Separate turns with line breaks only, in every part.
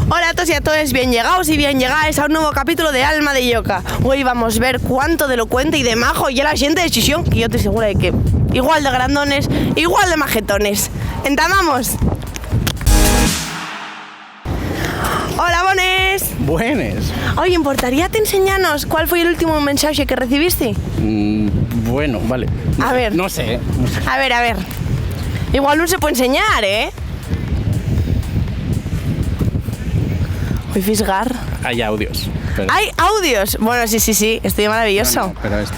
Hola a todos y a todas, bien llegados y bien llegadas a un nuevo capítulo de Alma de Yoka. Hoy vamos a ver cuánto de elocuente y de majo y la gente de Xixón, que yo estoy segura de que igual de grandones, igual de majetones. ¿Entamamos? Hola, bones.
Buenas.
Oye, ¿importaría te enseñarnos cuál fue el último mensaje que recibiste?
Bueno, vale.
A ver.
No sé.
A ver. Igual no se puede enseñar, ¿eh? Voy a fisgar.
Hay audios. Pero...
¿Hay audios? Bueno, sí, estoy maravilloso.
No, pero esto.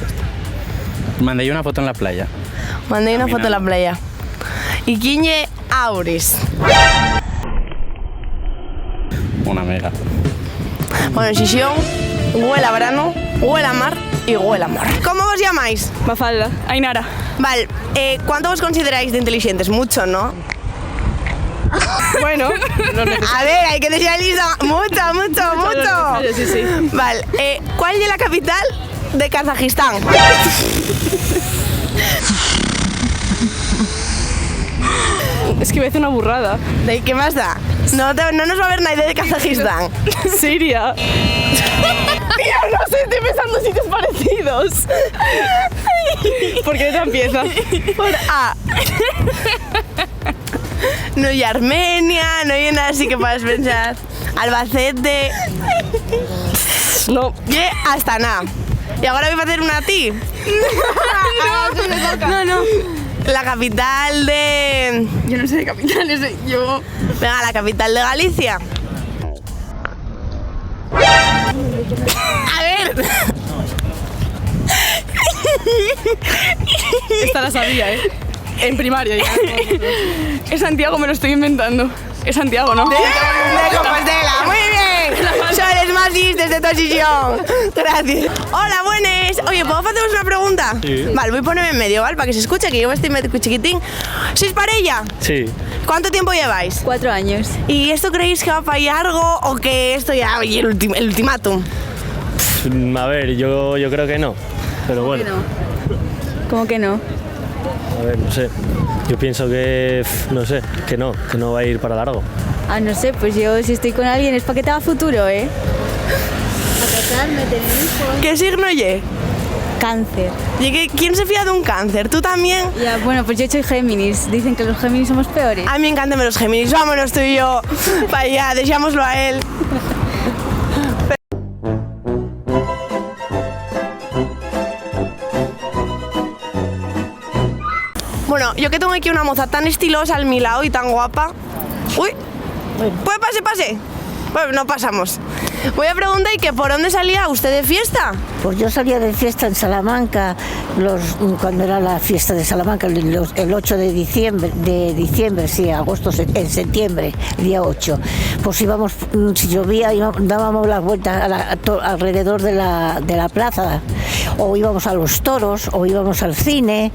Mandé una foto en la playa.
Mandé una foto en la playa. ¿Y quién es Auris?
Una amiga.
Bueno, Xixón, huele a verano, huele a mar y huele a amor. ¿Cómo os llamáis?
Mafalda, Ainara.
Vale, ¿cuánto os consideráis de inteligentes? Mucho, ¿no?
Bueno,
A ver, hay que decir lista. Mucho.
Sí.
Vale, ¿cuál es la capital de Kazajistán?
es que me hace una burrada.
¿De qué más da? No nos va a ver nadie de Kazajistán.
Siria. Tío, no sé, estoy pensando en sitios parecidos. ¿Por qué letra empieza?
Por A. No hay Armenia, no hay nada así que puedas pensar. Albacete.
No.
Y Astana. Y ahora voy a hacer una a ti.
No.
La capital de...
Yo no sé de capitales, yo...
Venga, la capital de Galicia. A ver.
Esta la sabía, ¿eh? En primaria ya. Es Santiago, me lo estoy inventando. Es Santiago, ¿no?
De Compostela. Muy bien. Son los más listos de Tosillón. Gracias. Hola, buenas. Oye, ¿puedo haceros una pregunta?
Sí.
Vale, voy a ponerme en medio, ¿vale? Para que se escuche, que yo estoy medio chiquitín. ¿Sois parella?
Sí.
¿Cuánto tiempo lleváis?
4 años.
¿Y esto creéis que va para allá algo o que esto ya oye, el ultimátum?
A ver, yo creo que no, pero bueno,
¿Cómo que no?
a ver, no sé. Yo pienso que, no sé, que no va a ir para largo.
Ah, no sé, pues yo si estoy con alguien es para que tenga futuro, ¿eh? A casarme, tener hijos.
¿Qué signo ye?
Cáncer.
¿Quién se fía de un cáncer? ¿Tú también?
Ya, bueno, pues yo soy Géminis. Dicen que los Géminis somos peores.
A mí me encantan los Géminis. Vámonos tú y yo para allá, deseámoslo a él. Bueno, yo que tengo aquí una moza tan estilosa al mi lado y tan guapa. Uy, pues pase. Bueno, no pasamos. Voy a preguntar, ¿y que por dónde salía usted de fiesta?
Pues yo salía de fiesta en Salamanca, cuando era la fiesta de Salamanca, el 8 de diciembre, sí, agosto, en septiembre, día 8. Pues íbamos, si llovía, dábamos las vueltas alrededor de la plaza, o íbamos a los toros, o íbamos al cine.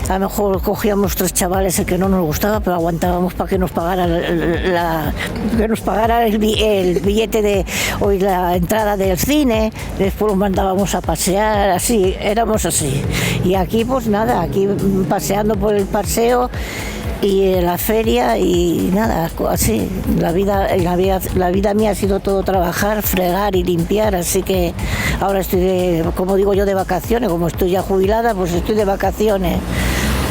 A lo mejor cogíamos 3 chavales el que no nos gustaba, pero aguantábamos para que nos pagara el billete o la entrada del cine. Después los mandábamos a pasear, así, éramos así. Y aquí pues nada, aquí paseando por el paseo y en la feria y nada, así. La vida mía ha sido todo trabajar, fregar y limpiar, así que ahora estoy como digo yo, de vacaciones. Como estoy ya jubilada, pues estoy de vacaciones.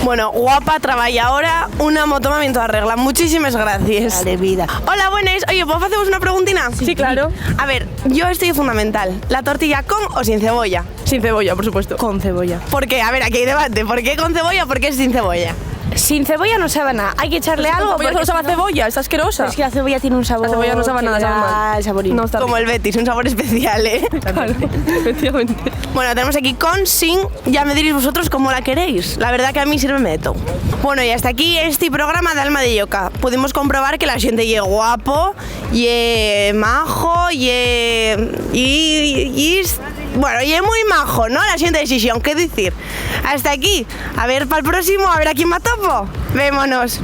Bueno, guapa, trabajadora, una motomami en toda regla. Muchísimas gracias.
Dale, vida.
Hola, buenas. Oye, ¿puedo haceros una preguntina?
Sí, claro.
A ver, yo estoy fundamental. ¿La tortilla con o sin cebolla?
Sin cebolla, por supuesto. Con cebolla.
¿Por qué? A ver, aquí hay debate. ¿Por qué con cebolla? ¿Por qué sin cebolla?
Sin cebolla no sabe nada. Hay que echarle algo.
porque
Porque no sabe
si no-
cebolla, está asquerosa.
Es que la cebolla tiene un sabor.
La cebolla no sabe
que
nada,
le
sabe
da
mal.
el saborín.
No está
Como el Betis, un sabor especial, ¿eh?
Claro, efectivamente.
Bueno, tenemos aquí con, sin, ya me diréis vosotros cómo la queréis. La verdad que a mí sirve meto. Bueno, y hasta aquí este programa de Alma de Yoka. Pudimos comprobar que la gente es guapo, y majo, bueno, y es muy majo, ¿no? La gente de Xixón, ¿qué decir? Hasta aquí. A ver, para el próximo, a ver a quién me topo. Vémonos.